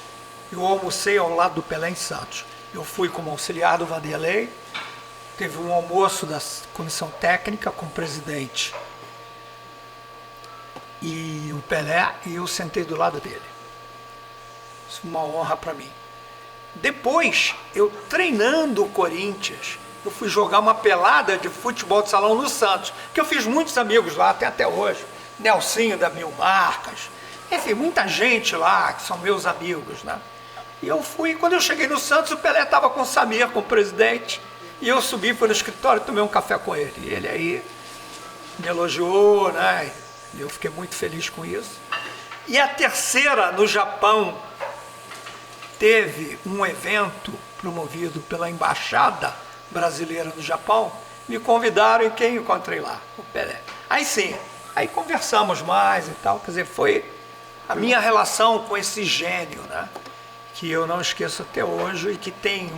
Eu almocei ao lado do Pelé em Santos. Eu fui como auxiliar do Vanderlei. Teve um almoço da comissão técnica com o presidente e o Pelé, e eu sentei do lado dele. Isso foi uma honra para mim. Depois, eu treinando o Corinthians, eu fui jogar uma pelada de futebol de salão no Santos, que eu fiz muitos amigos lá, até hoje. Nelsinho da Mil Marcas, enfim, muita gente lá que são meus amigos, né? E eu fui, quando eu cheguei no Santos, o Pelé estava com o Samir, com o presidente, e eu subi, fui no escritório e tomei um café com ele. E ele aí me elogiou, né? E eu fiquei muito feliz com isso. E a terceira, no Japão, teve um evento promovido pela Embaixada Brasileira no Japão. Me convidaram e quem encontrei lá? O Pelé. Aí sim, aí conversamos mais e tal. Quer dizer, foi a minha relação com esse gênio, né? Que eu não esqueço até hoje e que tem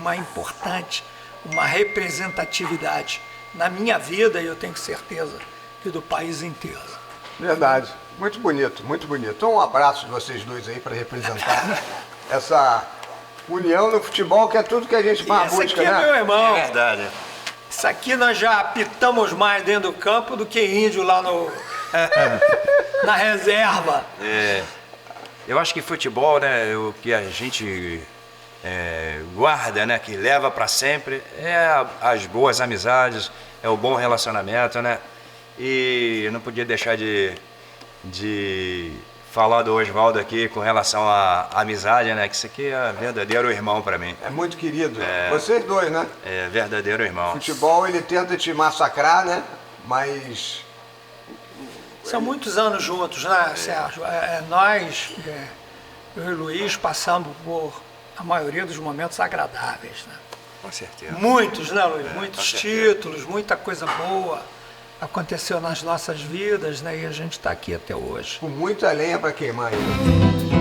uma representatividade na minha vida, e eu tenho certeza que do país inteiro. Verdade. Muito bonito, muito bonito. Então, um abraço de vocês dois aí para representar essa união no futebol, que é tudo que a gente mais busca, aqui, né? É meu irmão. É verdade. Isso aqui nós já pitamos mais dentro do campo do que índio lá na reserva. É, eu acho que futebol, né, o que a gente guarda, né, que leva para sempre, é as boas amizades, é o bom relacionamento, né? E eu não podia deixar de falar do Osvaldo aqui com relação à amizade, né? Que isso aqui é verdadeiro irmão para mim. É muito querido. Vocês dois, né? É verdadeiro irmão. O futebol, ele tenta te massacrar, né? Mas... São muitos anos juntos, né, Sérgio? Nós, eu e o Luiz, passamos por a maioria dos momentos agradáveis, né? Com certeza. Muitos, né, Luiz? Muitos títulos, muita coisa boa aconteceu nas nossas vidas, né? E a gente está aqui até hoje. Com muita lenha para queimar ainda.